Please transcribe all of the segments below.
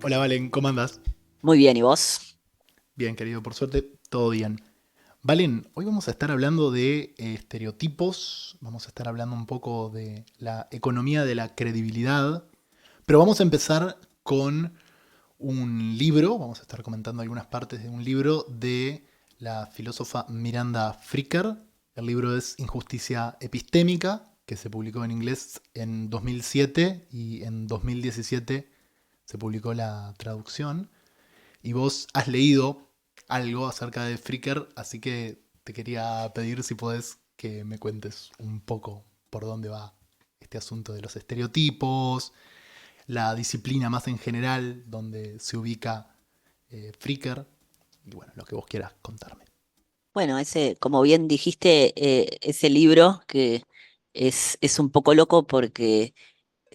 Hola Valen, ¿cómo andás? Muy bien, ¿y vos? Bien, querido, por suerte, todo bien. Valen, hoy vamos a estar hablando de estereotipos, vamos a estar hablando un poco de la economía de la credibilidad, pero vamos a empezar con un libro, vamos a estar comentando algunas partes de un libro de la filósofa Miranda Fricker. El libro es Injusticia Epistémica, que se publicó en inglés en 2007 y en 2017 se publicó la traducción. Y vos has leído algo acerca de Fricker, así que te quería pedir si podés que me cuentes un poco por dónde va este asunto de los estereotipos, la disciplina más en general, donde se ubica Fricker, y bueno, lo que vos quieras contarme. Bueno, como bien dijiste, ese libro que es un poco loco porque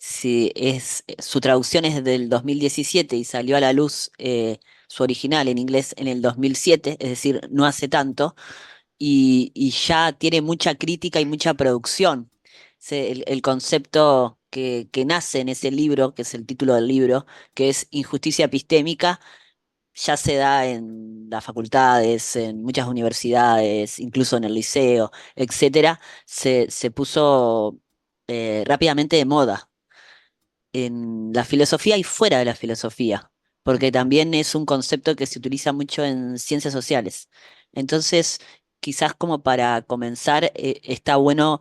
su traducción es del 2017 y salió a la luz su original en inglés en el 2007, es decir, no hace tanto, y ya tiene mucha crítica y mucha producción. El concepto que nace en ese libro, que es el título del libro, que es Injusticia Epistémica, ya se da en las facultades, en muchas universidades, incluso en el liceo, etcétera, se puso rápidamente de moda en la filosofía y fuera de la filosofía, porque también es un concepto que se utiliza mucho en ciencias sociales. Entonces, quizás como para comenzar, está bueno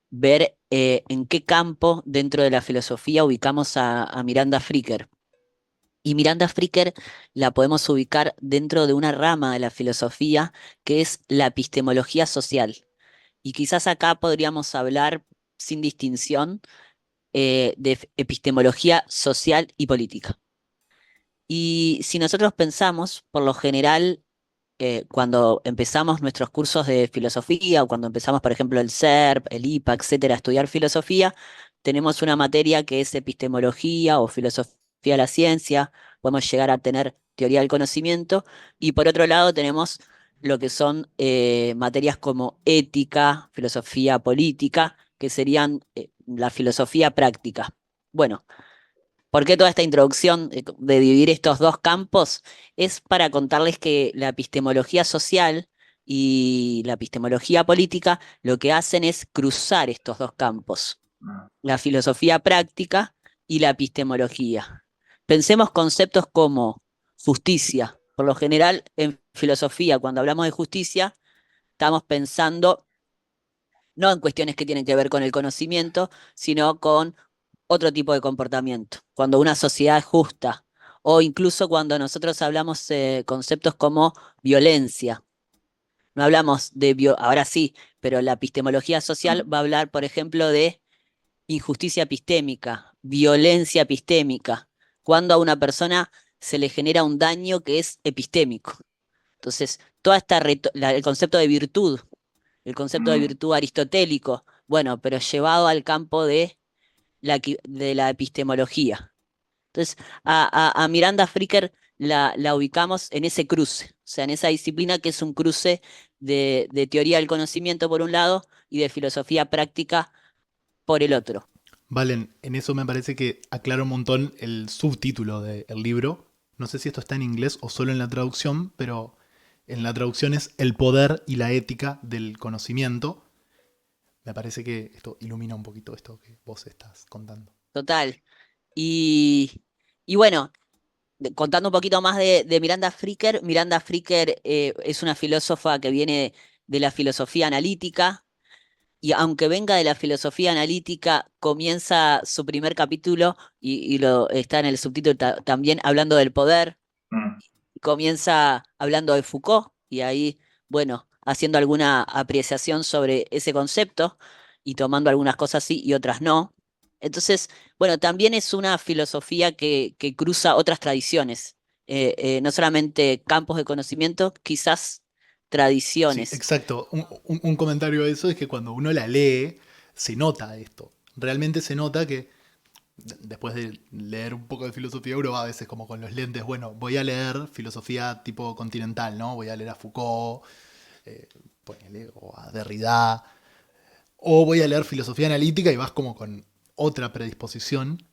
ver en qué campo dentro de la filosofía ubicamos a Miranda Fricker. Y Miranda Fricker la podemos ubicar dentro de una rama de la filosofía que es la epistemología social. Y quizás acá podríamos hablar sin distinción de epistemología social y política. Y si nosotros pensamos, por lo general, cuando empezamos nuestros cursos de filosofía o cuando empezamos, por ejemplo, el SERP, el IPA, etcétera, a estudiar filosofía, tenemos una materia que es epistemología o filosofía de la ciencia, podemos llegar a tener teoría del conocimiento y por otro lado tenemos lo que son materias como ética, filosofía política, que serían la filosofía práctica. Bueno, ¿por qué toda esta introducción de dividir estos dos campos? Es para contarles que la epistemología social y la epistemología política lo que hacen es cruzar estos dos campos, la filosofía práctica y la epistemología. Pensemos conceptos como justicia. Por lo general, en filosofía, cuando hablamos de justicia, estamos pensando no en cuestiones que tienen que ver con el conocimiento, sino con otro tipo de comportamiento. Cuando una sociedad es justa, o incluso cuando nosotros hablamos conceptos como violencia. No hablamos ahora sí, pero la epistemología social va a hablar, por ejemplo, de injusticia epistémica, violencia epistémica, cuando a una persona se le genera un daño que es epistémico. Entonces, el concepto de virtud, el concepto de virtud aristotélico, bueno, pero llevado al campo de de la epistemología. Entonces, a Miranda Fricker la ubicamos en ese cruce, o sea, en esa disciplina que es un cruce de teoría del conocimiento por un lado y de filosofía práctica por el otro. Valen, en eso me parece que aclara un montón el subtítulo del libro. No sé si esto está en inglés o solo en la traducción, pero en la traducción es El poder y la ética del conocimiento. Me parece que esto ilumina un poquito esto que vos estás contando. Total. Y, y bueno, contando un poquito más de Miranda Fricker es una filósofa que viene de la filosofía analítica y aunque venga de la filosofía analítica, comienza su primer capítulo y lo está en el subtítulo también hablando del poder, comienza hablando de Foucault y ahí, bueno, haciendo alguna apreciación sobre ese concepto y tomando algunas cosas sí y otras no. Entonces, bueno, también es una filosofía que cruza otras tradiciones, no solamente campos de conocimiento, quizás Sí, tradiciones. exacto. Un comentario de eso es que cuando uno la lee, se nota esto. Realmente se nota que después de leer un poco de filosofía, uno va a veces como con los lentes, bueno, voy a leer filosofía tipo continental, ¿no? Voy a leer a Foucault, eh, ponele, o a Derrida, o voy a leer filosofía analítica y vas como con otra predisposición.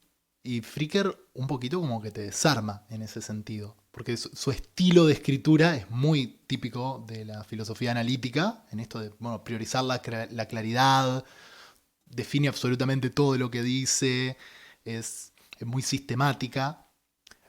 Y Fricker un poquito como que te desarma en ese sentido, porque su estilo de escritura es muy típico de la filosofía analítica, en esto de bueno, priorizar la claridad, define absolutamente todo lo que dice, es muy sistemática,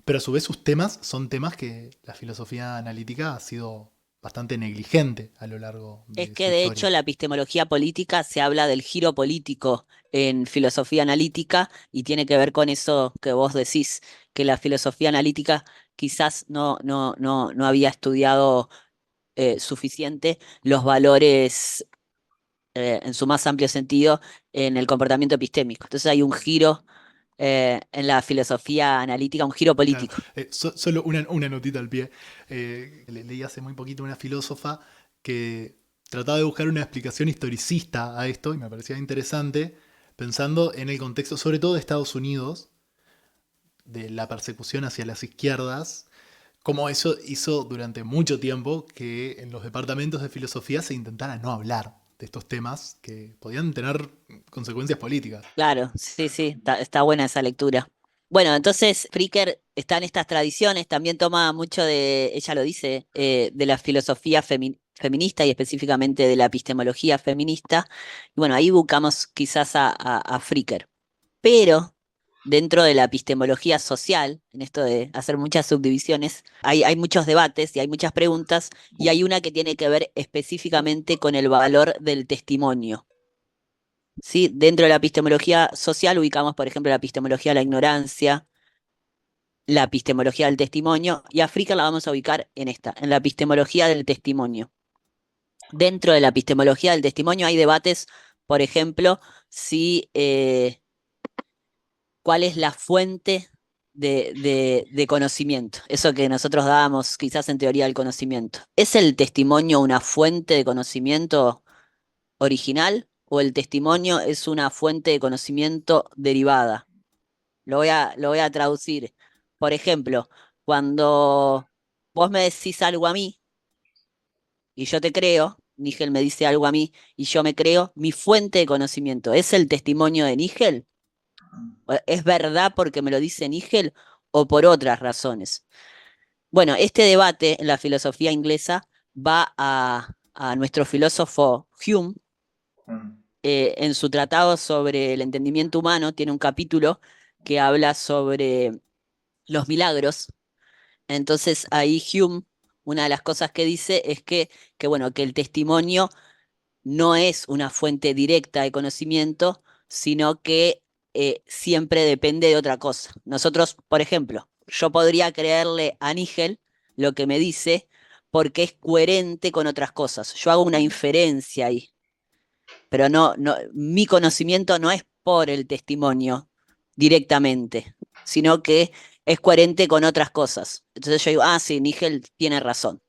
pero a su vez sus temas son temas que la filosofía analítica ha sido bastante negligente a lo largo Es de su que de hecho historia. la epistemología política se habla del giro político en filosofía analítica y tiene que ver con eso que vos decís, que la filosofía analítica quizás no había estudiado suficiente los valores en su más amplio sentido en el comportamiento epistémico. Entonces hay un giro en la filosofía analítica, un giro Claro, político. solo una notita al pie. Leí hace muy poquito una filósofa que trataba de buscar una explicación historicista a esto y me parecía interesante, pensando en el contexto, sobre todo de Estados Unidos, de la persecución hacia las izquierdas, como eso hizo durante mucho tiempo que en los departamentos de filosofía se intentara no hablar de estos temas que podían tener consecuencias políticas. Claro, sí, sí, está buena esa lectura. Bueno, entonces Fricker está en estas tradiciones, también toma mucho de, ella lo dice, de la filosofía feminista y específicamente de la epistemología feminista. Y bueno, ahí buscamos quizás a Fricker. Pero dentro de la epistemología social, en esto de hacer muchas subdivisiones, hay muchos debates y hay muchas preguntas, y hay una que tiene que ver específicamente con el valor del testimonio. ¿Sí? Dentro de la epistemología social ubicamos, por ejemplo, la epistemología de la ignorancia, la epistemología del testimonio, y a Fricker la vamos a ubicar en esta, en la epistemología del testimonio. Dentro de la epistemología del testimonio hay debates, por ejemplo, si cuál es la fuente de conocimiento, eso que nosotros dábamos quizás en teoría del conocimiento. ¿Es el testimonio una fuente de conocimiento original o el testimonio es una fuente de conocimiento derivada? Lo voy a traducir. Por ejemplo, cuando vos me decís algo a mí y yo te creo, Nigel me dice algo a mí y yo me creo, mi fuente de conocimiento, ¿es el testimonio de Nigel? ¿Es verdad porque me lo dice Nigel o por otras razones? Bueno, este debate en la filosofía inglesa va a nuestro filósofo Hume. En su tratado sobre el entendimiento humano tiene un capítulo que habla sobre los milagros. Entonces ahí Hume, una de las cosas que dice es bueno, que el testimonio no es una fuente directa de conocimiento, sino que siempre depende de otra cosa. Nosotros, por ejemplo, yo podría creerle a Nigel lo que me dice porque es coherente con otras cosas. Yo hago una inferencia ahí, pero mi conocimiento no es por el testimonio directamente, sino que es coherente con otras cosas. Entonces yo digo, ah, sí, Nigel tiene razón.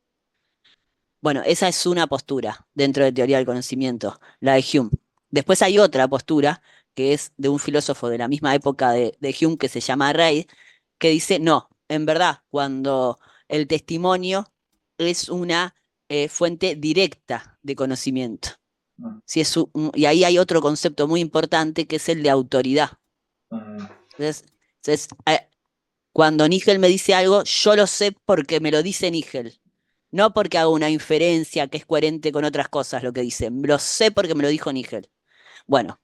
Bueno, esa es una postura dentro de teoría del conocimiento, la de Hume. Después hay otra postura que es de un filósofo de la misma época de Hume que se llama Reid, que dice, no, en verdad, cuando el testimonio es una fuente directa de conocimiento. Si es y ahí hay otro concepto muy importante que es el de autoridad. Entonces, entonces, cuando Nigel me dice algo, yo lo sé porque me lo dice Nigel. No porque hago una inferencia que es coherente con otras cosas lo que dice. Lo sé porque me lo dijo Nigel. Bueno,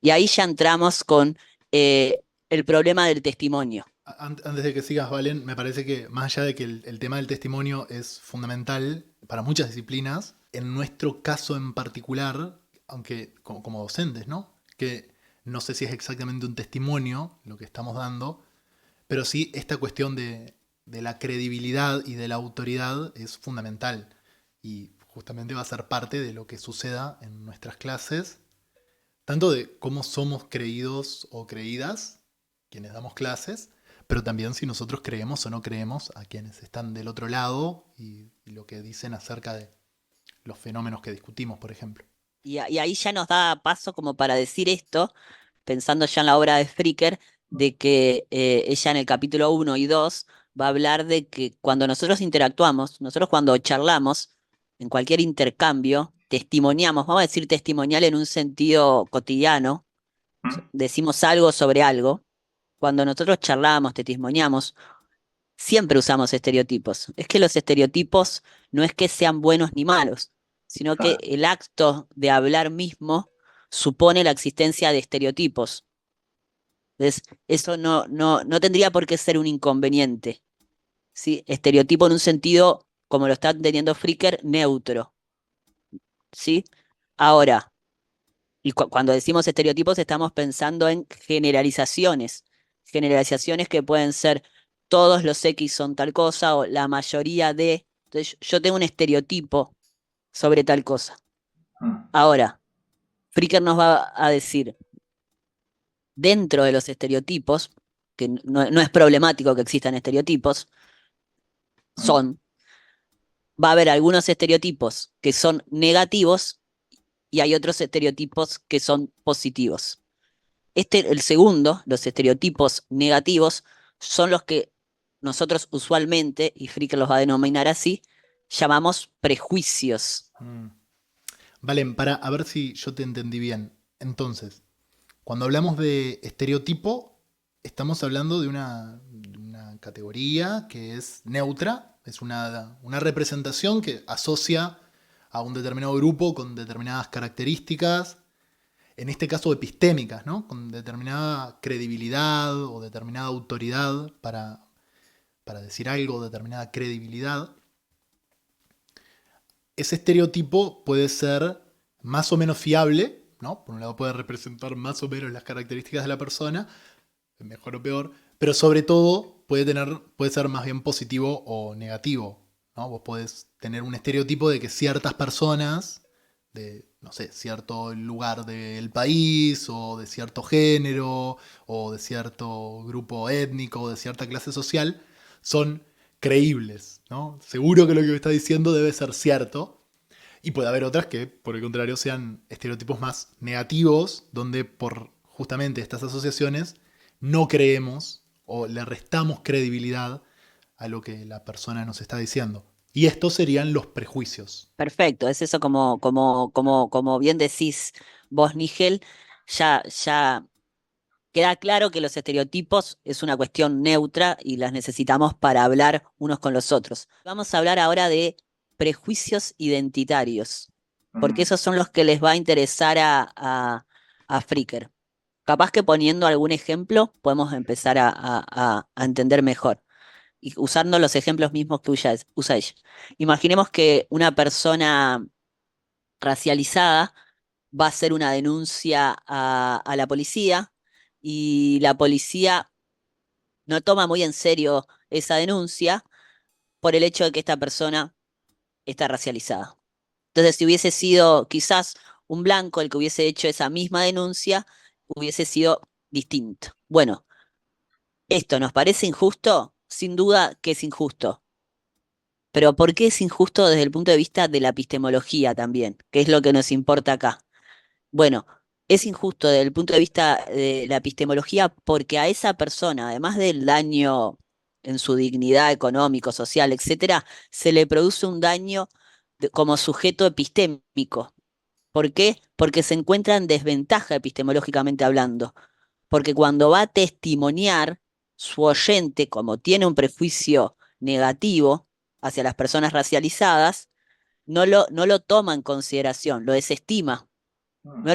y ahí ya entramos con el problema del testimonio. Antes de que sigas, Valen, me parece que más allá de que el tema del testimonio es fundamental para muchas disciplinas, en nuestro caso en particular, aunque como docentes, ¿no? Que no sé si es exactamente un testimonio lo que estamos dando, pero sí esta cuestión de la credibilidad y de la autoridad es fundamental y justamente va a ser parte de lo que suceda en nuestras clases, tanto de cómo somos creídos o creídas, quienes damos clases, pero también si nosotros creemos o no creemos a quienes están del otro lado y lo que dicen acerca de los fenómenos que discutimos, por ejemplo. Y ahí ya nos da paso como para decir esto, pensando ya en la obra de Fricker, de que ella en el capítulo 1 y 2 va a hablar de que cuando nosotros interactuamos, nosotros cuando charlamos, en cualquier intercambio, testimoniamos, vamos a decir testimonial en un sentido cotidiano, decimos algo sobre algo, cuando nosotros charlamos, testimoniamos, siempre usamos estereotipos. Es que los estereotipos no es que sean buenos ni malos, sino que Claro. el acto de hablar mismo supone la existencia de estereotipos. Entonces, eso no tendría por qué ser un inconveniente, ¿sí? Estereotipo en un sentido, como lo está entendiendo Fricker, neutro, ¿sí? Ahora, cuando decimos estereotipos estamos pensando en generalizaciones, generalizaciones que pueden ser todos los X son tal cosa o la mayoría de. Entonces, yo tengo un estereotipo sobre tal cosa. Mm. Ahora, Fricker nos va a decir, dentro de los estereotipos, que no es problemático que existan estereotipos, Mm. son, va a haber algunos estereotipos que son negativos y hay otros estereotipos que son positivos. El segundo, los estereotipos negativos, son los que nosotros usualmente, y Fricker los va a denominar así, llamamos prejuicios. Mm. Valen, para a ver si yo te entendí bien. Entonces, cuando hablamos de estereotipo, estamos hablando de una categoría que es neutra, es una representación que asocia a un determinado grupo con determinadas características, en este caso epistémicas, ¿no? Con determinada credibilidad o determinada autoridad para decir algo, determinada credibilidad. Ese estereotipo puede ser más o menos fiable, ¿no? Por un lado puede representar más o menos las características de la persona, mejor o peor, pero sobre todo puede ser más bien positivo o negativo, ¿no? Vos podés tener un estereotipo de que ciertas personas de, no sé, cierto lugar del país o de cierto género o de cierto grupo étnico o de cierta clase social son creíbles, ¿no? Seguro que lo que me está diciendo debe ser cierto. Y puede haber otras que, por el contrario, sean estereotipos más negativos, donde por justamente estas asociaciones no creemos o le restamos credibilidad a lo que la persona nos está diciendo. Y estos serían los prejuicios. Perfecto, es eso como bien decís vos, Nigel, ya queda claro que los estereotipos es una cuestión neutra y las necesitamos para hablar unos con los otros. Vamos a hablar ahora de prejuicios identitarios, porque Mm. esos son los que les va a interesar a Fricker. Capaz que poniendo algún ejemplo podemos empezar a entender mejor. Y usando los ejemplos mismos que usa ella. Imaginemos que una persona racializada va a hacer una denuncia a la policía y la policía no toma muy en serio esa denuncia por el hecho de que esta persona está racializada. Entonces, si hubiese sido quizás un blanco el que hubiese hecho esa misma denuncia, hubiese sido distinto. Bueno, ¿esto nos parece injusto? Sin duda que es injusto. Pero ¿por qué es injusto desde el punto de vista de la epistemología también? Que es lo que nos importa acá. Bueno, es injusto desde el punto de vista de la epistemología porque a esa persona, además del daño en su dignidad económico, social, etcétera, se le produce un daño como sujeto epistémico. ¿Por qué? Porque se encuentra en desventaja epistemológicamente hablando. Porque cuando va a testimoniar, su oyente, como tiene un prejuicio negativo hacia las personas racializadas, no lo toma en consideración, lo desestima, Mm. no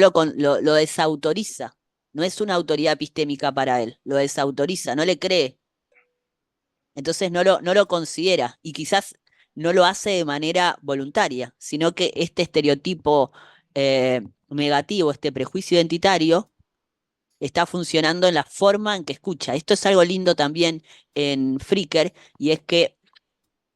lo desautoriza. No es una autoridad epistémica para él, lo desautoriza, no le cree. Entonces no lo considera y quizás no lo hace de manera voluntaria, sino que este estereotipo negativo, este prejuicio identitario, está funcionando en la forma en que escucha. Esto es algo lindo también en Fricker y es que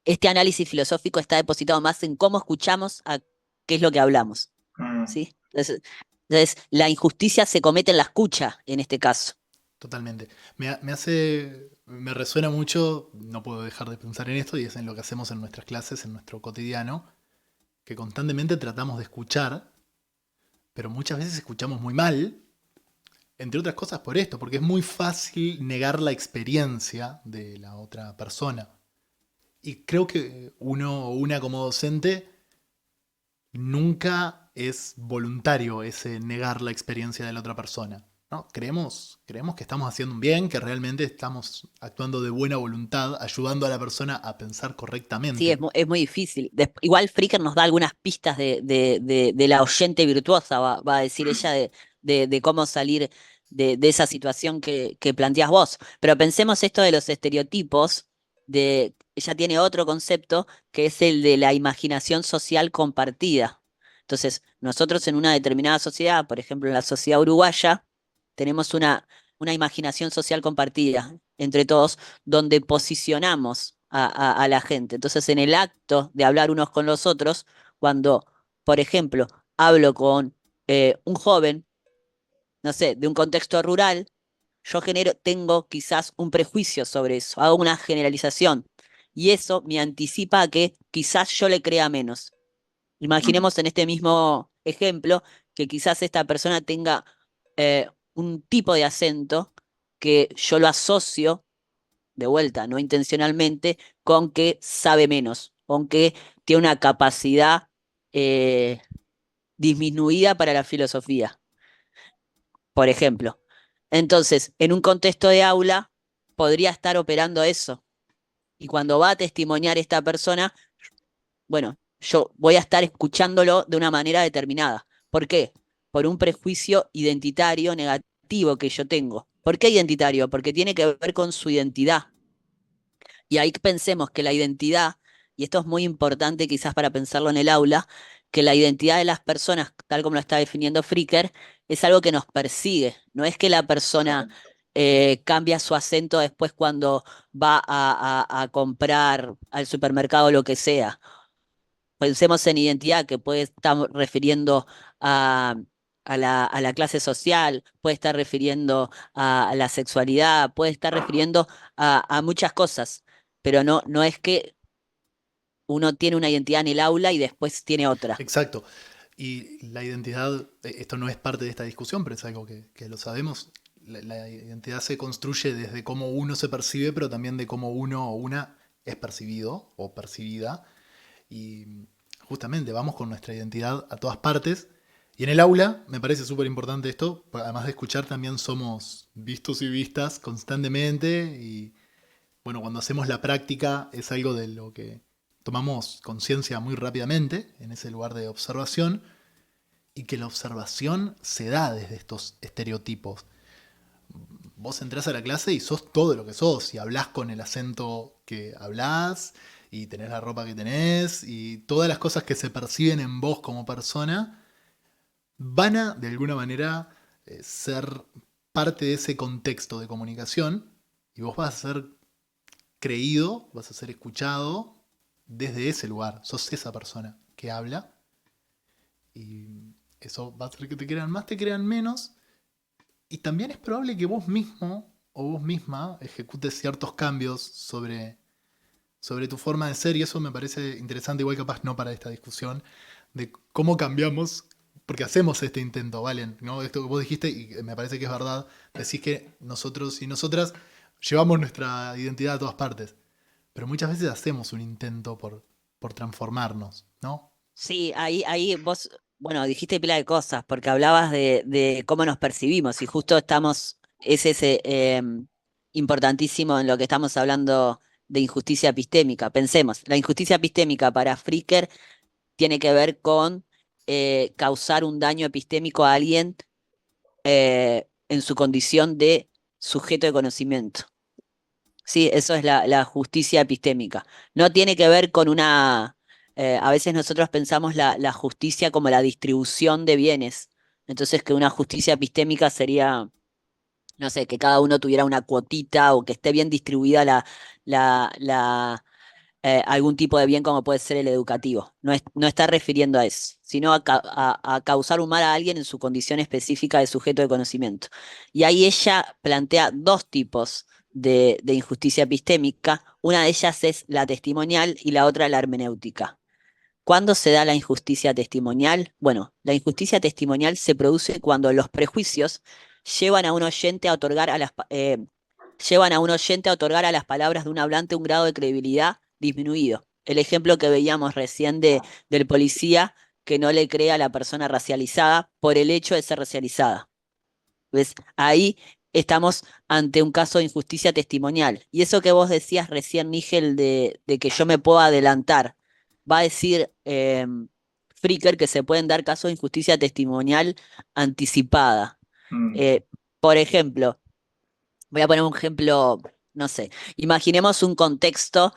este análisis filosófico está depositado más en cómo escuchamos a qué es lo que hablamos. Mm. ¿Sí? Entonces, la injusticia se comete en la escucha en este caso. Totalmente. Me resuena mucho, no puedo dejar de pensar en esto, y es en lo que hacemos en nuestras clases, en nuestro cotidiano, que constantemente tratamos de escuchar, pero muchas veces escuchamos muy mal, entre otras cosas por esto, porque es muy fácil negar la experiencia de la otra persona. Y creo que uno o una como docente nunca es voluntario ese negar la experiencia de la otra persona. ¿no? Creemos que estamos haciendo un bien, que realmente estamos actuando de buena voluntad, ayudando a la persona a pensar Sí, correctamente. es muy difícil. Igual Fricker nos da algunas pistas de la oyente virtuosa, va a decir ella, de cómo salir de esa situación que planteas vos. Pero pensemos esto de los estereotipos, ella tiene otro concepto que es el de la imaginación social compartida. Entonces, nosotros en una determinada sociedad, por ejemplo en la sociedad uruguaya, tenemos una imaginación social compartida entre todos donde posicionamos a la gente. Entonces, en el acto de hablar unos con los otros, cuando, por ejemplo, hablo con un joven, no sé, de un contexto rural, tengo quizás un prejuicio sobre eso, hago una generalización. Y eso me anticipa a que quizás yo le crea menos. Imaginemos en este mismo ejemplo que quizás esta persona tenga un tipo de acento que yo lo asocio de vuelta, no intencionalmente, con que sabe menos, con que tiene una capacidad eh, disminuida para la filosofía, por ejemplo. Entonces, en un contexto de aula, podría estar operando eso. Y cuando va a testimoniar esta persona, bueno, yo voy a estar escuchándolo de una manera determinada. ¿Por qué? Por un prejuicio identitario negativo que yo tengo. ¿Por qué identitario? Porque tiene que ver con su identidad. Y ahí pensemos que la identidad, y esto es muy importante quizás para pensarlo en el aula, que la identidad de las personas, tal como lo está definiendo Fricker, es algo que nos persigue. No es que la persona cambia su acento después cuando va a comprar al supermercado o lo que sea. Pensemos en identidad, que puede estar refiriendo a, a la clase social, puede estar refiriendo a la sexualidad, puede estar refiriendo a muchas cosas, pero no es que uno tiene una identidad en el aula y después tiene otra. Exacto. Y la identidad, esto no es parte de esta discusión, pero es algo que lo sabemos. La identidad se construye desde cómo uno se percibe, pero también de cómo uno o una es percibido o percibida. Y justamente vamos con nuestra identidad a todas partes. Y en el aula me parece súper importante esto, además de escuchar también somos vistos y vistas constantemente y bueno, cuando hacemos la práctica es algo de lo que tomamos conciencia muy rápidamente en ese lugar de observación y que la observación se da desde estos estereotipos. Vos entrás a la clase y sos todo lo que sos y hablás con el acento que hablás y tenés la ropa que tenés y todas las cosas que se perciben en vos como persona van a de alguna manera ser parte de ese contexto de comunicación y vos vas a ser creído, vas a ser escuchado desde ese lugar. Sos esa persona que habla y eso va a hacer que te crean más, te crean menos. Y también es probable que vos mismo o vos misma ejecutes ciertos cambios sobre tu forma de ser y eso me parece interesante, igual capaz no para esta discusión, de cómo cambiamos, porque hacemos este intento, Valen, ¿no? Esto que vos dijiste y me parece que es verdad, decís que nosotros y nosotras llevamos nuestra identidad a todas partes. Pero muchas veces hacemos un intento por transformarnos, ¿no? Sí, ahí vos, bueno, dijiste pila de cosas, porque hablabas de cómo nos percibimos, y justo es ese importantísimo en lo que estamos hablando de injusticia epistémica. Pensemos, la injusticia epistémica para Fricker tiene que ver con causar un daño epistémico a alguien en su condición de sujeto de conocimiento. Sí, eso es la justicia epistémica. No tiene que ver con a veces nosotros pensamos la justicia como la distribución de bienes. Entonces, que una justicia epistémica sería, no sé, que cada uno tuviera una cuotita o que esté bien distribuida algún tipo de bien como puede ser el educativo. No está refiriendo a eso, sino a causar un mal a alguien en su condición específica de sujeto de conocimiento. Y ahí ella plantea dos tipos de injusticia epistémica. Una de ellas es la testimonial y la otra la hermenéutica. ¿Cuándo se da la injusticia testimonial? Bueno, la injusticia testimonial se produce cuando los prejuicios llevan a un oyente a otorgar llevan a un oyente a otorgar a las palabras de un hablante un grado de credibilidad disminuido. El ejemplo que veíamos recién del policía que no le cree a la persona racializada por el hecho de ser racializada. ¿Ves? Ahí estamos ante un caso de injusticia testimonial. Y eso que vos decías recién, Nígel, de que yo me puedo adelantar, va a decir Fricker que se pueden dar casos de injusticia testimonial anticipada. Mm, Eh, por ejemplo, voy a poner un ejemplo, no sé, imaginemos un contexto,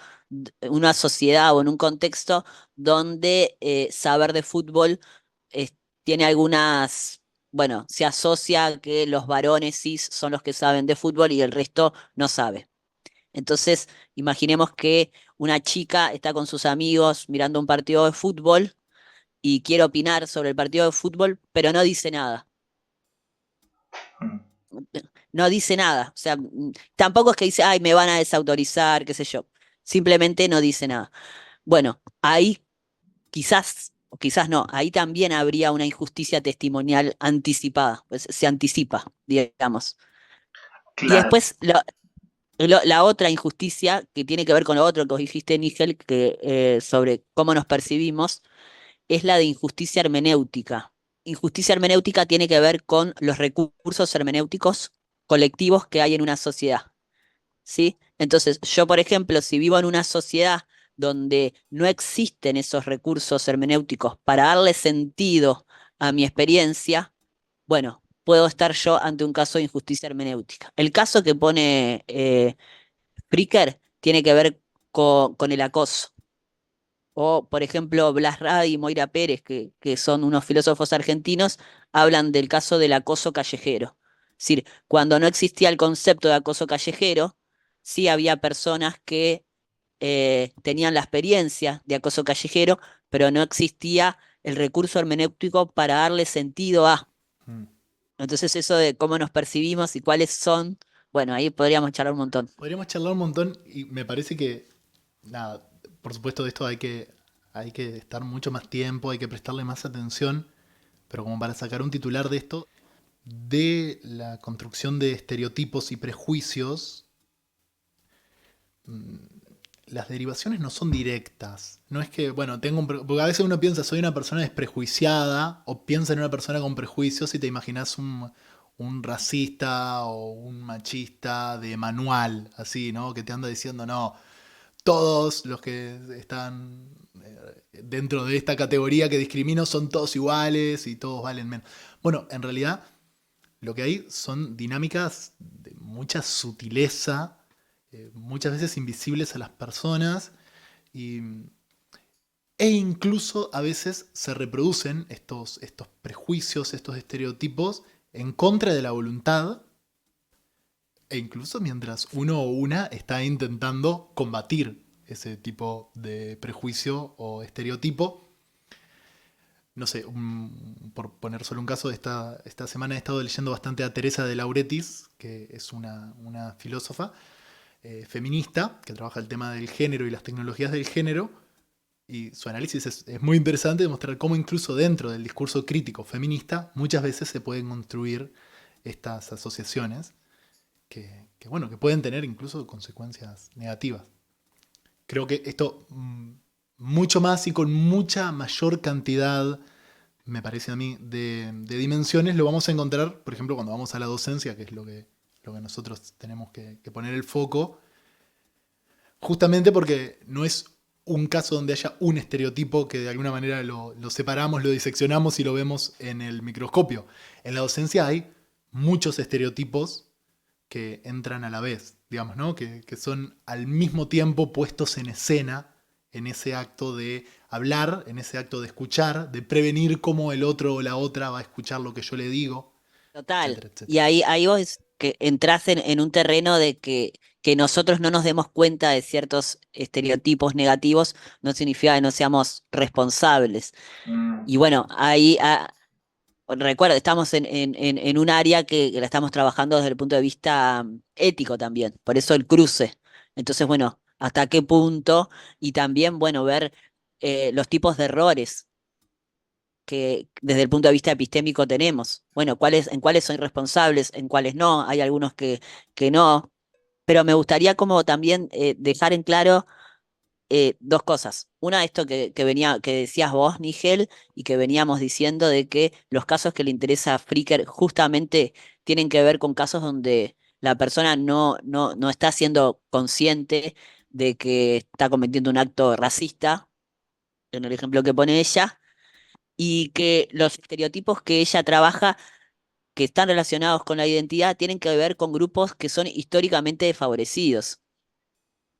una sociedad o en un contexto donde saber de fútbol eh, tiene algunas, bueno, se asocia a que los varones cis son los que saben de fútbol y el resto no sabe. Entonces, imaginemos que una chica está con sus amigos mirando un partido de fútbol y quiere opinar sobre el partido de fútbol, pero no dice nada. mm, No dice nada. O sea, tampoco es que dice, ay, me van a desautorizar, qué sé yo. Simplemente no dice nada. Bueno, ahí quizás, o quizás no, ahí también habría una injusticia testimonial anticipada, pues se anticipa, digamos. Y claro. después la otra injusticia que tiene que ver con lo otro que vos dijiste, Nigel, que sobre cómo nos percibimos, es la de injusticia hermenéutica. Injusticia hermenéutica tiene que ver con los recursos hermenéuticos colectivos que hay en una sociedad. ¿Sí? Entonces, yo, por ejemplo, si vivo en una sociedad donde no existen esos recursos hermenéuticos para darle sentido a mi experiencia, bueno, puedo estar yo ante un caso de injusticia hermenéutica. El caso que pone Fricker tiene que ver con el acoso. O, por ejemplo, Blas Rad y Moira Pérez, que son unos filósofos argentinos, hablan del caso del acoso callejero. Es decir, cuando no existía el concepto de acoso callejero, sí había personas que tenían la experiencia de acoso callejero, pero no existía el recurso hermenéutico para darle sentido a. Mm. Entonces, eso de cómo nos percibimos y cuáles son, bueno, ahí podríamos charlar un montón. Podríamos charlar un montón y me parece que, nada, por supuesto de esto hay que estar mucho más tiempo, hay que prestarle más atención, pero como para sacar un titular de esto, de la construcción de estereotipos y prejuicios, mm, las derivaciones no son directas. No es que, bueno, porque a veces uno piensa, soy una persona desprejuiciada, o piensa en una persona con prejuicios y te imaginas un racista o un machista de manual, así, ¿no? Que te anda diciendo, no, todos los que están dentro de esta categoría que discrimino son todos iguales y todos valen menos. Bueno, en realidad lo que hay son dinámicas de mucha sutileza, muchas veces invisibles a las personas, y, e incluso a veces se reproducen estos prejuicios, estos estereotipos en contra de la voluntad, e incluso mientras uno o una está intentando combatir ese tipo de prejuicio o estereotipo. No sé, por poner solo un caso, esta semana he estado leyendo bastante a Teresa de Lauretis, que es una filósofa feminista que trabaja el tema del género y las tecnologías del género. Y su análisis es muy interesante de mostrar cómo incluso dentro del discurso crítico feminista muchas veces se pueden construir estas asociaciones bueno, que pueden tener incluso consecuencias negativas. Creo que esto mucho más y con mucha mayor cantidad, me parece a mí, de dimensiones lo vamos a encontrar, por ejemplo, cuando vamos a la docencia, que es lo que nosotros tenemos que poner el foco, justamente porque no es un caso donde haya un estereotipo que de alguna manera lo separamos, lo diseccionamos y lo vemos en el microscopio. En la docencia hay muchos estereotipos que entran a la vez, digamos, ¿no? Que son al mismo tiempo puestos en escena en ese acto de hablar, en ese acto de escuchar, de prevenir cómo el otro o la otra va a escuchar lo que yo le digo, Total. etcétera, Y etcétera. ahí vos que entrás en un terreno de que nosotros no nos demos cuenta de ciertos estereotipos negativos, no significa que no seamos responsables. mm, Y bueno, ahí recuerda, estamos en un área que la estamos trabajando desde el punto de vista ético también, por eso el cruce. Entonces, bueno, hasta qué punto y también, bueno, ver los tipos de errores que desde el punto de vista epistémico tenemos. Bueno, en cuáles son responsables, en cuáles no, hay algunos que no, pero me gustaría como también dejar en claro dos cosas. Una, esto que decías vos, Nigel, y que veníamos diciendo de que los casos que le interesa a Fricker justamente tienen que ver con casos donde la persona no está siendo consciente de que está cometiendo un acto racista, en el ejemplo que pone ella, y que los estereotipos que ella trabaja, que están relacionados con la identidad, tienen que ver con grupos que son históricamente desfavorecidos.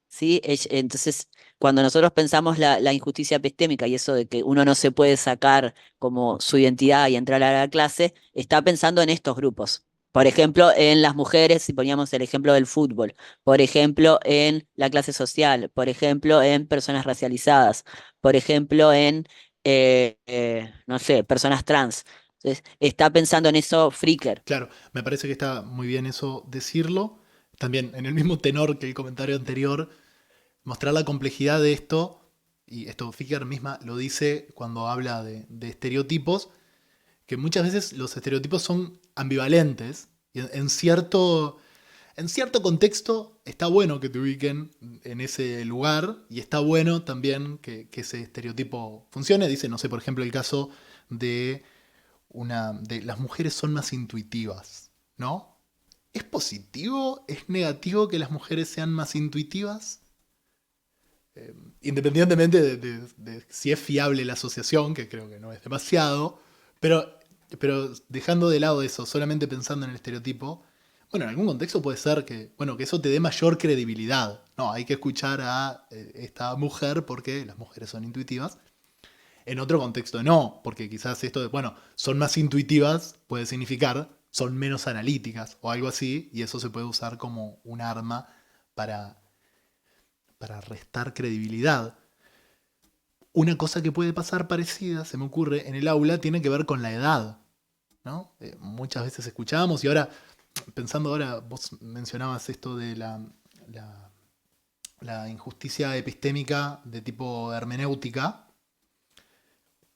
¿Sí? Entonces, cuando nosotros pensamos la injusticia epistémica y eso de que uno no se puede sacar como su identidad y entrar a la clase, está pensando en estos grupos. Por ejemplo, en las mujeres, si poníamos el ejemplo del fútbol, por ejemplo, en la clase social, por ejemplo, en personas racializadas, por ejemplo, en, no sé, personas trans. Entonces, está pensando en eso Fricker. Claro, me parece que está muy bien eso decirlo. También, en el mismo tenor que el comentario anterior, mostrar la complejidad de esto, y esto Ficker misma lo dice cuando habla de estereotipos, que muchas veces los estereotipos son ambivalentes, y en cierto contexto está bueno que te ubiquen en ese lugar, y está bueno también que ese estereotipo funcione. Dice, no sé, por ejemplo, el caso de de las mujeres son más intuitivas, ¿no? ¿Es positivo? ¿Es negativo que las mujeres sean más intuitivas? Independientemente de si es fiable la asociación, que creo que no es demasiado, pero, pero dejando de lado eso, solamente pensando en el estereotipo, bueno, en algún contexto puede ser que, bueno, que eso te dé mayor credibilidad. No, hay que escuchar a esta mujer porque las mujeres son intuitivas. En otro contexto no, porque quizás esto de, bueno, son más intuitivas puede significar son menos analíticas o algo así, y eso se puede usar como un arma para, para restar credibilidad. Una cosa que puede pasar parecida, se me ocurre, en el aula tiene que ver con la edad, ¿no? Muchas veces escuchábamos y ahora, pensando ahora, vos mencionabas esto de la, la injusticia epistémica de tipo hermenéutica.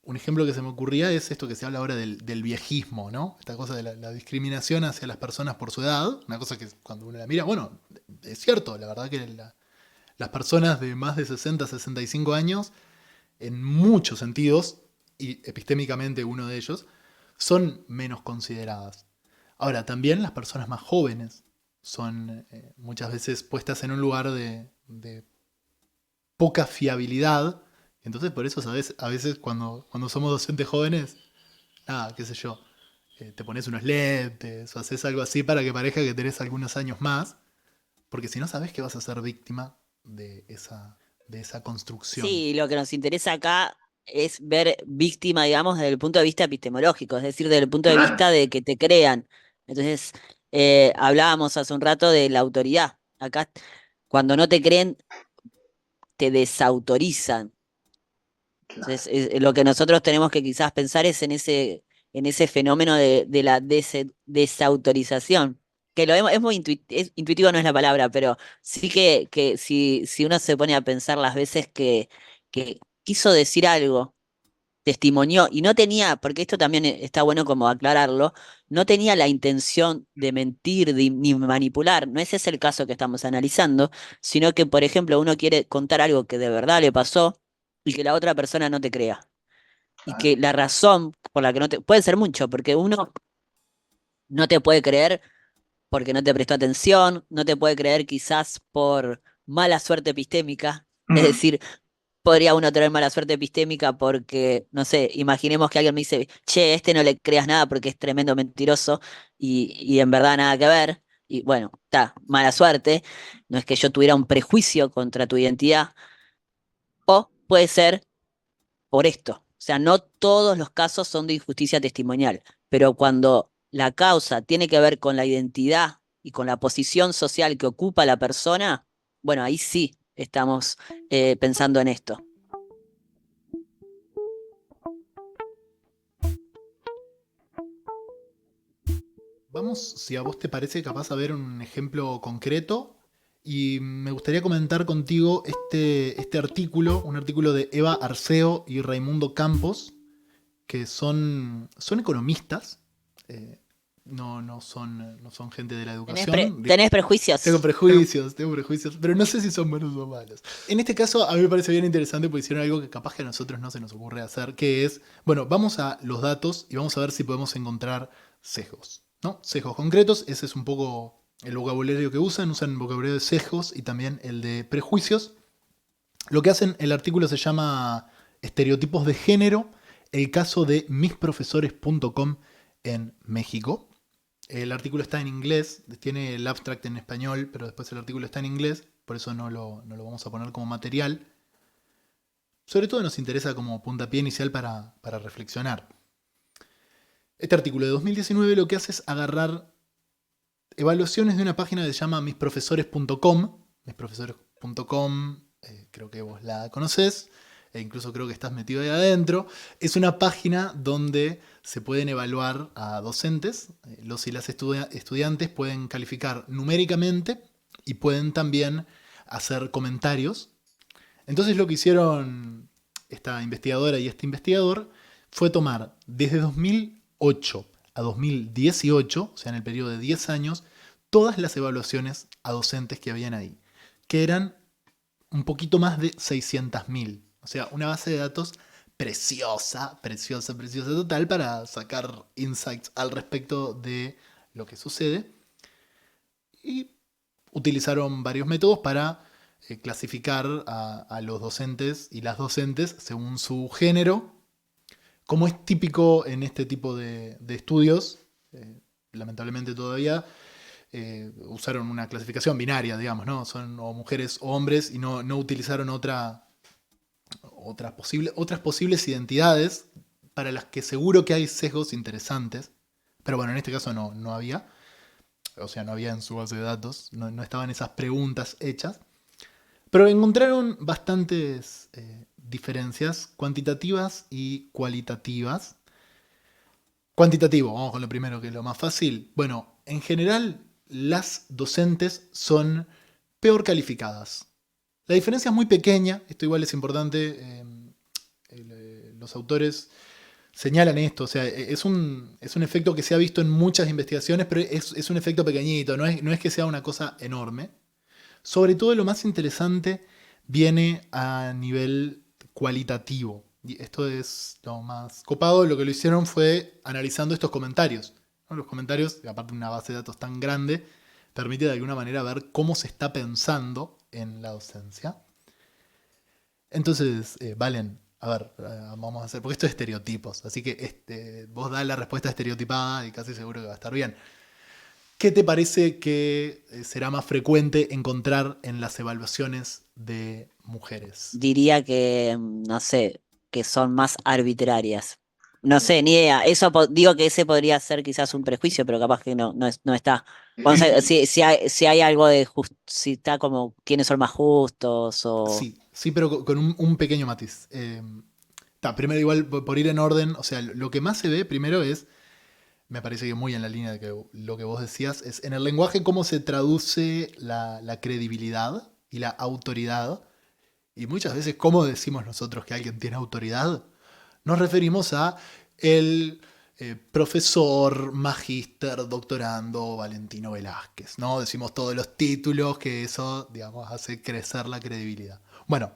Un ejemplo que se me ocurría es esto que se habla ahora del viejismo, ¿no? Esta cosa de la discriminación hacia las personas por su edad, una cosa que cuando uno la mira, bueno, es cierto, la verdad que las personas de más de 60, 65 años, en muchos sentidos, y epistémicamente uno de ellos, son menos consideradas. Ahora, también las personas más jóvenes son muchas veces puestas en un lugar de poca fiabilidad. Entonces, por eso, ¿sabes? A veces cuando somos docentes jóvenes, nada, qué sé yo, te pones unos lentes o haces algo así para que parezca que tenés algunos años más, porque si no sabes que vas a ser víctima de esa construcción. Sí, lo que nos interesa acá es ver víctima, digamos, desde el punto de vista epistemológico, es decir, desde el punto de vista de que te crean. Entonces, hablábamos hace un rato de la autoridad. Acá, cuando no te creen, te desautorizan. Claro. Entonces, lo que nosotros tenemos que quizás pensar es en ese fenómeno de la desautorización. Que es muy intuitivo, no es la palabra, pero sí que si uno se pone a pensar las veces que quiso decir algo, testimonió y no tenía, porque esto también está bueno como aclararlo, no tenía la intención de mentir ni manipular, no ese es el caso que estamos analizando, sino que, por ejemplo, uno quiere contar algo que de verdad le pasó y que la otra persona no te crea. Y Claro. que la razón por la que no te... Puede ser mucho, porque uno no te puede creer porque no te prestó atención, no te puede creer quizás por mala suerte epistémica, es Mm, decir, podría uno tener mala suerte epistémica porque, no sé, imaginemos que alguien me dice, che, este no le creas nada porque es tremendo mentiroso y en verdad nada que ver. Y bueno, está, mala suerte. No es que yo tuviera un prejuicio contra tu identidad. O puede ser por esto. O sea, no todos los casos son de injusticia testimonial, pero cuando la causa tiene que ver con la identidad y con la posición social que ocupa la persona, bueno, ahí sí estamos pensando en esto. Vamos, si a vos te parece, capaz a ver un ejemplo concreto. Y me gustaría comentar contigo este artículo, un artículo de Eva Arceo y Raimundo Campos, que son economistas. eh, no son gente de la ¿Tenés, educación. tenés prejuicios? Tengo prejuicios, pero no sé si son buenos o malos. En este caso, a mí me parece bien interesante porque hicieron algo que capaz que a nosotros no se nos ocurre hacer, que es, bueno, vamos a los datos y vamos a ver si podemos encontrar sesgos, ¿no? Sesgos concretos, ese es un poco el vocabulario que usan el vocabulario de sesgos y también el de prejuicios. Lo que hacen, el artículo se llama Estereotipos de género, el caso de misprofesores.com en México. El artículo está en inglés, tiene el abstract en español, pero después el artículo está en inglés, por eso no lo vamos a poner como material. Sobre todo nos interesa como puntapié inicial para reflexionar. Este artículo de 2019 lo que hace es agarrar evaluaciones de una página que se llama misprofesores.com. Misprofesores.com, creo que vos la conocés, e incluso creo que estás metido ahí adentro. Es una página donde se pueden evaluar a docentes. Los y las estudiantes pueden calificar numéricamente y pueden también hacer comentarios. Entonces lo que hicieron esta investigadora y este investigador fue tomar desde 2008 a 2018, o sea, en el periodo de 10 años, todas las evaluaciones a docentes que habían ahí, que eran un poquito más de 600.000. O sea, una base de datos preciosa total para sacar insights al respecto de lo que sucede. Y utilizaron varios métodos para clasificar a los docentes y las docentes según su género. Como es típico en este tipo de estudios, lamentablemente todavía, usaron una clasificación binaria, digamos, ¿no? Son o mujeres o hombres y no utilizaron otras posibles identidades para las que seguro que hay sesgos interesantes. Pero bueno, en este caso no había. O sea, no había en su base de datos, no estaban esas preguntas hechas. Pero encontraron bastantes diferencias cuantitativas y cualitativas. Cuantitativo, vamos con lo primero, que es lo más fácil. Bueno, en general, las docentes son peor calificadas. La diferencia es muy pequeña, esto igual es importante. Los autores señalan esto, o sea, es un efecto que se ha visto en muchas investigaciones, pero es un efecto pequeñito, no es que sea una cosa enorme. Sobre todo lo más interesante viene a nivel cualitativo. Y esto es lo más copado. Lo que lo hicieron fue analizando estos comentarios, ¿no? Los comentarios, aparte de una base de datos tan grande, permite de alguna manera ver cómo se está pensando en la docencia. Entonces, Valen, a ver, vamos a hacer, porque esto es estereotipos, así que vos das la respuesta estereotipada y casi seguro que va a estar bien. ¿Qué te parece que será más frecuente encontrar en las evaluaciones de mujeres? Diría que, no sé, que son más arbitrarias. No sé, ni idea. Eso digo que ese podría ser quizás un prejuicio, pero capaz que no está. Vamos a ver si hay algo de si está como quiénes son más justos o Sí, pero con un pequeño matiz. Primero, igual, por ir en orden, o sea, lo que más se ve primero es, me parece que muy en la línea de lo que vos decías, es en el lenguaje cómo se traduce la credibilidad y la autoridad. Y muchas veces, ¿cómo decimos nosotros que alguien tiene autoridad? Nos referimos a el profesor, magíster, doctorando Valentino Velázquez, ¿no? Decimos todos los títulos que eso, digamos, hace crecer la credibilidad. Bueno,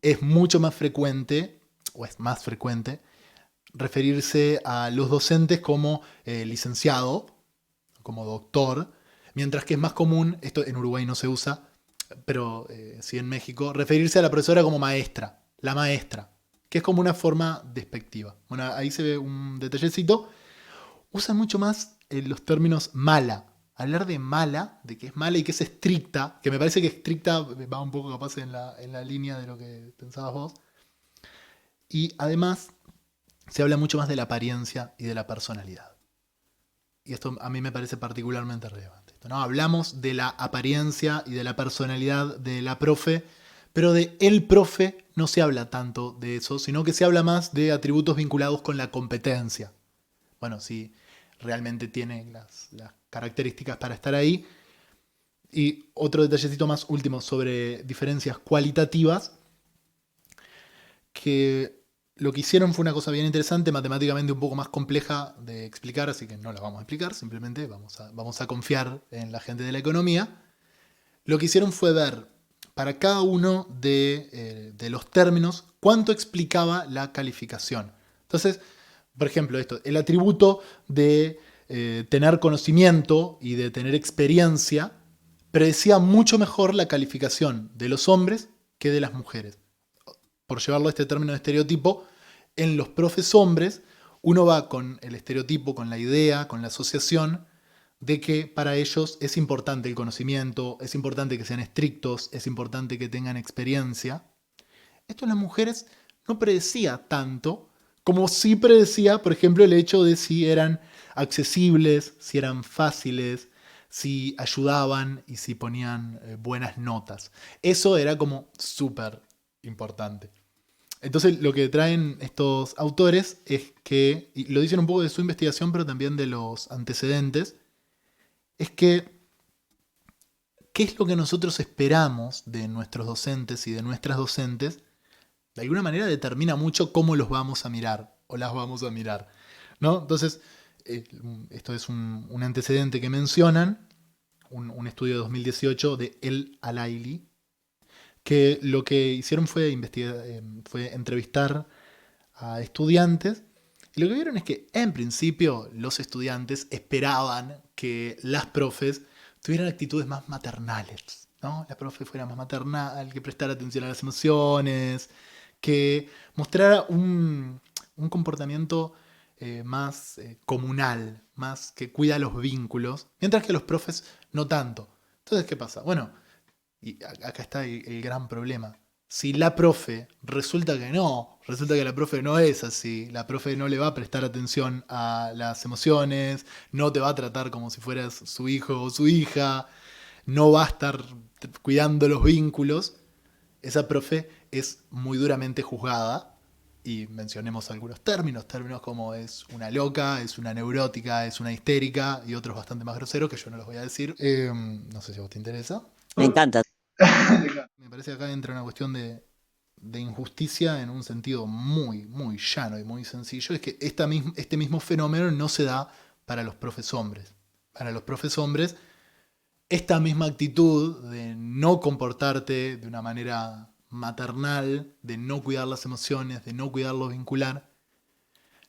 es mucho más frecuente, o es más frecuente, referirse a los docentes como licenciado, como doctor, mientras que es más común, esto en Uruguay no se usa, pero sí en México, referirse a la profesora como maestra, la maestra, que es como una forma despectiva. Bueno, ahí se ve un detallecito. Usan mucho más los términos mala. Hablar de mala, de que es mala y que es estricta, que me parece que estricta va un poco capaz en la línea de lo que pensabas vos. Y además se habla mucho más de la apariencia y de la personalidad. Y esto a mí me parece particularmente relevante. ¿No? Hablamos de la apariencia y de la personalidad de la profe, pero de el profe no se habla tanto de eso, sino que se habla más de atributos vinculados con la competencia. Bueno, si realmente tiene las características para estar ahí. Y otro detallecito más último sobre diferencias cualitativas, que lo que hicieron fue una cosa bien interesante, matemáticamente un poco más compleja de explicar, así que no la vamos a explicar, simplemente vamos a confiar en la gente de la economía. Lo que hicieron fue ver para cada uno de los términos cuánto explicaba la calificación. Entonces, por ejemplo, esto, el atributo de tener conocimiento y de tener experiencia predecía mucho mejor la calificación de los hombres que de las mujeres. Por llevarlo a este término de estereotipo, en los profes hombres, uno va con el estereotipo, con la idea, con la asociación de que para ellos es importante el conocimiento, es importante que sean estrictos, es importante que tengan experiencia. Esto en las mujeres no predecía tanto como sí predecía, por ejemplo, el hecho de si eran accesibles, si eran fáciles, si ayudaban y si ponían buenas notas. Eso era como súper importante. Entonces lo que traen estos autores es que, y lo dicen un poco de su investigación, pero también de los antecedentes, es que qué es lo que nosotros esperamos de nuestros docentes y de nuestras docentes, de alguna manera determina mucho cómo los vamos a mirar o las vamos a mirar, ¿no? Entonces, esto es un antecedente que mencionan, un estudio de 2018 de El Alaili, que lo que hicieron fue fue entrevistar a estudiantes y lo que vieron es que en principio los estudiantes esperaban que las profes tuvieran actitudes más maternales, ¿no? La profe fuera más maternal, que prestara atención a las emociones, que mostrara un comportamiento más comunal, más que cuida los vínculos, mientras que los profes no tanto. Entonces, ¿qué pasa? Bueno, y acá está el gran problema. Si la profe resulta que la profe no es así, la profe no le va a prestar atención a las emociones, no te va a tratar como si fueras su hijo o su hija, no va a estar cuidando los vínculos, esa profe es muy duramente juzgada. Y mencionemos algunos términos como es una loca, es una neurótica, es una histérica y otros bastante más groseros que yo no los voy a decir. No sé si a vos te interesa. Me encanta. Me parece que acá entra una cuestión de injusticia en un sentido muy, muy llano y muy sencillo. Es que este mismo fenómeno no se da para los profes hombres. Para los profes hombres, esta misma actitud de no comportarte de una manera maternal, de no cuidar las emociones, de no cuidar lo vincular,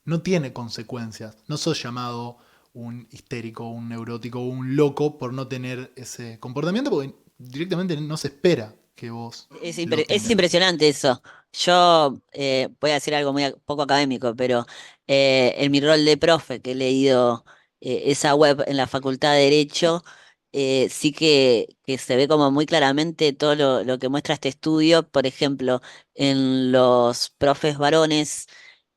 no tiene consecuencias. No sos llamado un histérico, un neurótico o un loco por no tener ese comportamiento, porque directamente no se espera que vos Es, lo es tengas. impresionante eso. Yo voy a decir algo muy poco académico, pero en mi rol de profe, que he leído esa web en la Facultad de Derecho, sí que se ve como muy claramente todo lo que muestra este estudio. Por ejemplo, en los profes varones,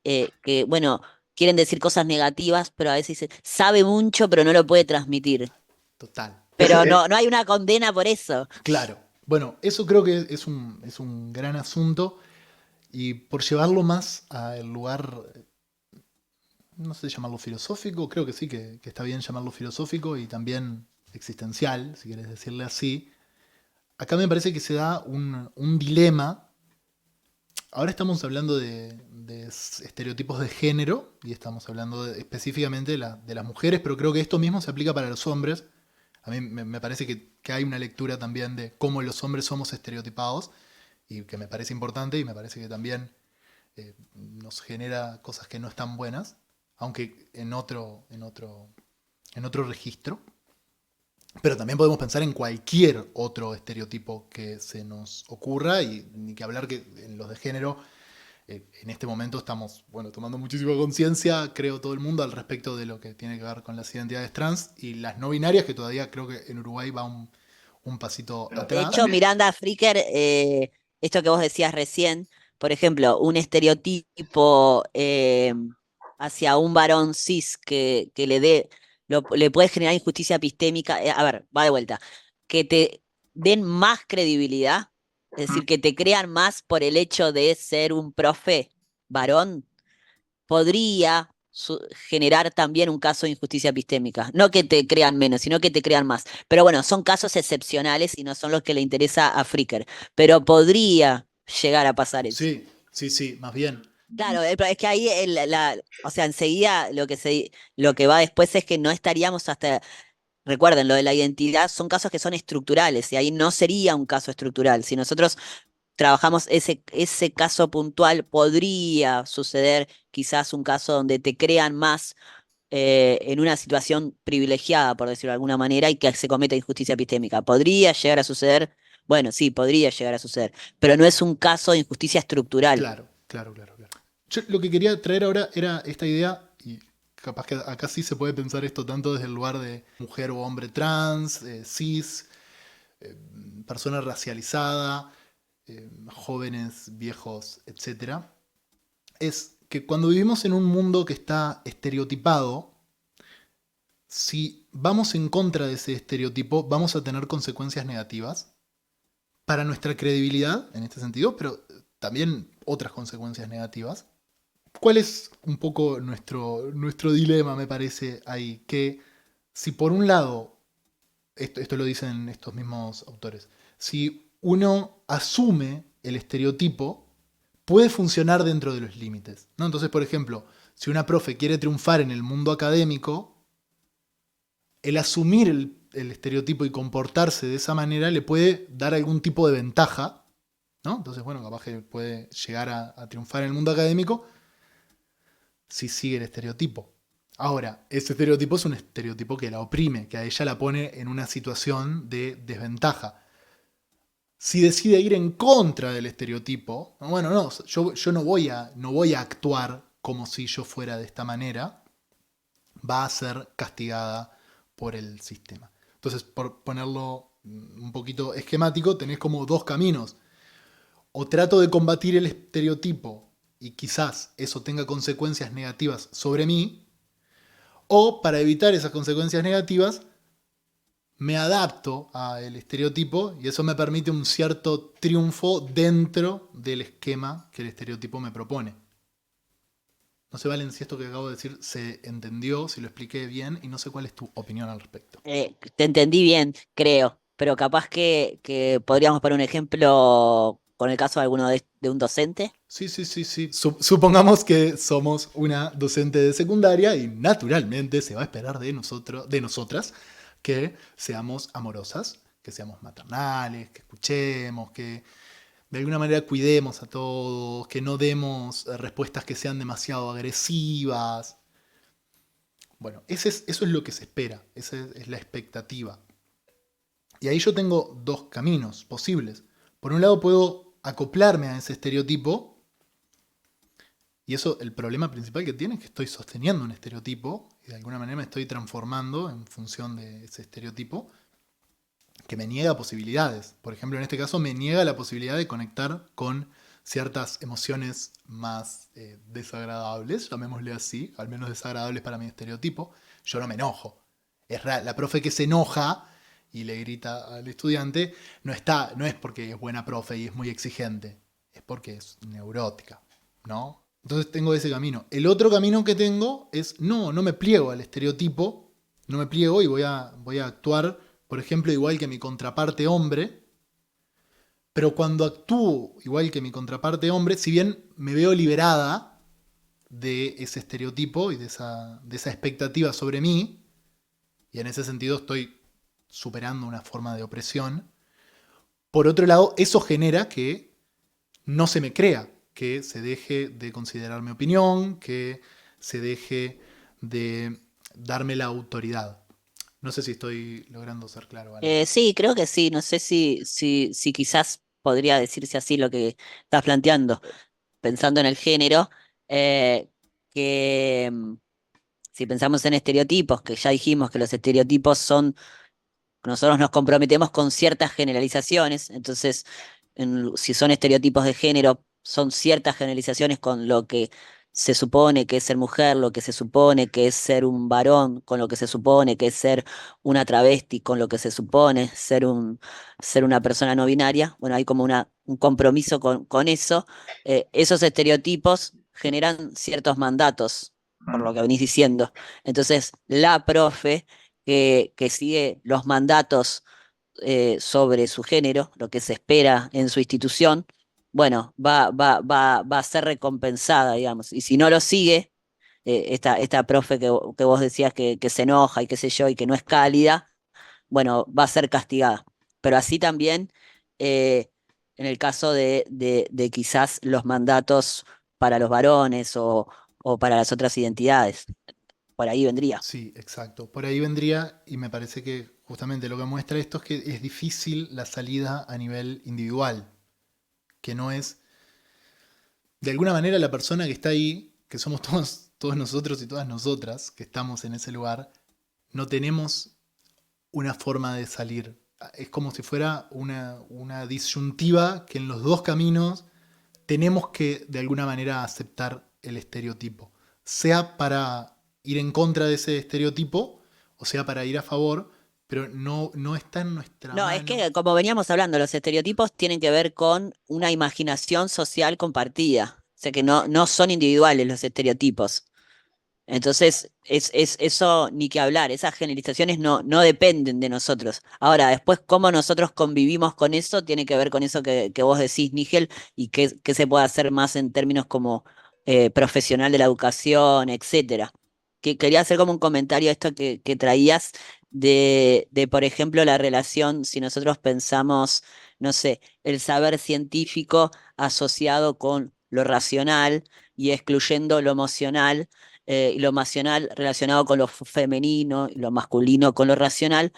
que, bueno, quieren decir cosas negativas, pero a veces dicen, sabe mucho, pero no lo puede transmitir. Total. Pero no hay una condena por eso. Claro. Bueno, eso creo que es un gran asunto y por llevarlo más al lugar, no sé llamarlo filosófico, creo que sí, que está bien llamarlo filosófico y también existencial, si querés decirle así. Acá me parece que se da un dilema. Ahora estamos hablando de estereotipos de género y estamos hablando específicamente de las mujeres, pero creo que esto mismo se aplica para los hombres. A mí me parece que hay una lectura también de cómo los hombres somos estereotipados y que me parece importante y me parece que también nos genera cosas que no están buenas, aunque en otro registro. Pero también podemos pensar en cualquier otro estereotipo que se nos ocurra y ni que hablar que en los de género en este momento estamos tomando muchísima conciencia, creo todo el mundo, al respecto de lo que tiene que ver con las identidades trans y las no binarias, que todavía creo que en Uruguay va un pasito De atrás. hecho, Miranda Fricker, esto que vos decías recién, por ejemplo, un estereotipo hacia un varón cis que le puede generar injusticia epistémica. A ver, va de vuelta. Que te den más credibilidad, es decir, que te crean más por el hecho de ser un profe varón, podría generar también un caso de injusticia epistémica. No que te crean menos, sino que te crean más. Pero bueno, son casos excepcionales y no son los que le interesa a Fricker. Pero podría llegar a pasar eso. Sí, sí, sí, más bien. Claro, es que ahí, o sea, enseguida lo que va después es que no estaríamos hasta, recuerden, lo de la identidad son casos que son estructurales y ahí no sería un caso estructural. Si nosotros trabajamos ese caso puntual, podría suceder quizás un caso donde te crean más en una situación privilegiada, por decirlo de alguna manera, y que se cometa injusticia epistémica. ¿Podría llegar a suceder? Bueno, sí, podría llegar a suceder, pero no es un caso de injusticia estructural. Claro, claro, claro, claro. Yo lo que quería traer ahora era esta idea, y capaz que acá sí se puede pensar esto tanto desde el lugar de mujer o hombre trans, cis, eh, persona racializada, jóvenes, viejos, etcétera. Es que cuando vivimos en un mundo que está estereotipado, si vamos en contra de ese estereotipo, vamos a tener consecuencias negativas para nuestra credibilidad, en este sentido, pero también otras consecuencias negativas. ¿Cuál es un poco nuestro dilema, me parece, ahí? Que si por un lado, esto lo dicen estos mismos autores, si uno asume el estereotipo, puede funcionar dentro de los límites, ¿no? Entonces, por ejemplo, si una profe quiere triunfar en el mundo académico, el asumir el estereotipo y comportarse de esa manera le puede dar algún tipo de ventaja, ¿no? Entonces, bueno, capaz que puede llegar a triunfar en el mundo académico si sigue el estereotipo. Ahora, ese estereotipo es un estereotipo que la oprime, que a ella la pone en una situación de desventaja. Si decide ir en contra del estereotipo, bueno, no, yo no voy a actuar como si yo fuera de esta manera, va a ser castigada por el sistema. Entonces, por ponerlo un poquito esquemático, tenés como dos caminos. O trato de combatir el estereotipo y quizás eso tenga consecuencias negativas sobre mí, o para evitar esas consecuencias negativas, me adapto al estereotipo y eso me permite un cierto triunfo dentro del esquema que el estereotipo me propone. No sé, Valen, si esto que acabo de decir se entendió, si lo expliqué bien, y no sé cuál es tu opinión al respecto. Te entendí bien, creo, pero capaz que podríamos poner un ejemplo con el caso de alguno de un docente. Sí, sí, sí, sí. Supongamos que somos una docente de secundaria y naturalmente se va a esperar de nosotros, de nosotras, que seamos amorosas, que seamos maternales, que escuchemos, que de alguna manera cuidemos a todos, que no demos respuestas que sean demasiado agresivas. Bueno, eso es lo que se espera, esa es la expectativa. Y ahí yo tengo dos caminos posibles. Por un lado puedo acoplarme a ese estereotipo, y eso, el problema principal que tiene es que estoy sosteniendo un estereotipo y de alguna manera me estoy transformando en función de ese estereotipo que me niega posibilidades. Por ejemplo, en este caso me niega la posibilidad de conectar con ciertas emociones más desagradables, llamémosle así, al menos desagradables para mi estereotipo. Yo no me enojo. La profe que se enoja y le grita al estudiante no es porque es buena profe y es muy exigente, es porque es neurótica, ¿no? Entonces tengo ese camino. El otro camino que tengo es, no me pliego al estereotipo, no me pliego y voy a actuar, por ejemplo, igual que mi contraparte hombre, pero cuando actúo igual que mi contraparte hombre, si bien me veo liberada de ese estereotipo y de esa expectativa sobre mí, y en ese sentido estoy superando una forma de opresión, por otro lado, eso genera que no se me crea, que se deje de considerar mi opinión, que se deje de darme la autoridad. No sé si estoy logrando ser claro, ¿vale? Sí, creo que sí. No sé si quizás podría decirse así lo que estás planteando, pensando en el género, eh, que si pensamos en estereotipos, que ya dijimos que los estereotipos son, nosotros nos comprometemos con ciertas generalizaciones, entonces si son estereotipos de género, son ciertas generalizaciones con lo que se supone que es ser mujer, lo que se supone que es ser un varón, con lo que se supone que es ser una travesti, con lo que se supone ser una persona no binaria. Bueno, hay como un compromiso con eso. Esos estereotipos generan ciertos mandatos, por lo que venís diciendo. Entonces, la profe que sigue los mandatos sobre su género, lo que se espera en su institución, bueno, va a ser recompensada, digamos. Y si no lo sigue, esta profe que vos decías que se enoja y qué sé yo, y que no es cálida, bueno, va a ser castigada. Pero así también, eh, en el caso de quizás los mandatos para los varones o para las otras identidades, por ahí vendría. Sí, exacto. Por ahí vendría y me parece que justamente lo que muestra esto es que es difícil la salida a nivel individual, que no es, de alguna manera la persona que está ahí, que somos todos nosotros y todas nosotras que estamos en ese lugar, no tenemos una forma de salir. Es como si fuera una disyuntiva que en los dos caminos tenemos que de alguna manera aceptar el estereotipo. Sea para ir en contra de ese estereotipo o sea para ir a favor, pero no está en nuestra No, es mano. que como veníamos hablando, los estereotipos tienen que ver con una imaginación social compartida. O sea que no son individuales los estereotipos. Entonces, es eso ni que hablar, esas generalizaciones no dependen de nosotros. Ahora, después, cómo nosotros convivimos con eso, tiene que ver con eso que vos decís, Nígel, y qué se puede hacer más en términos como profesional de la educación, etcétera. Quería hacer como un comentario a esto que traías por ejemplo, la relación, si nosotros pensamos, no sé, el saber científico asociado con lo racional y excluyendo lo emocional y lo emocional relacionado con lo femenino y lo masculino con lo racional,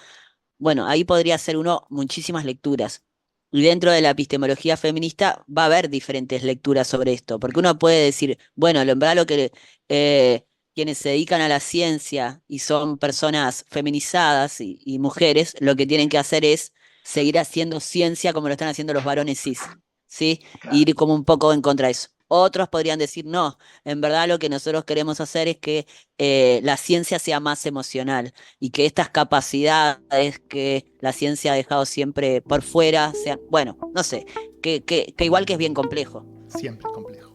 bueno, ahí podría ser uno muchísimas lecturas. Y dentro de la epistemología feminista va a haber diferentes lecturas sobre esto, porque uno puede decir, bueno, en verdad lo que quienes se dedican a la ciencia y son personas feminizadas y mujeres, lo que tienen que hacer es seguir haciendo ciencia como lo están haciendo los varones cis, ¿sí? Claro. Ir como un poco en contra de eso. Otros podrían decir, no, en verdad lo que nosotros queremos hacer es que la ciencia sea más emocional y que estas capacidades que la ciencia ha dejado siempre por fuera sean, bueno, no sé, que igual que es bien complejo. Siempre es complejo.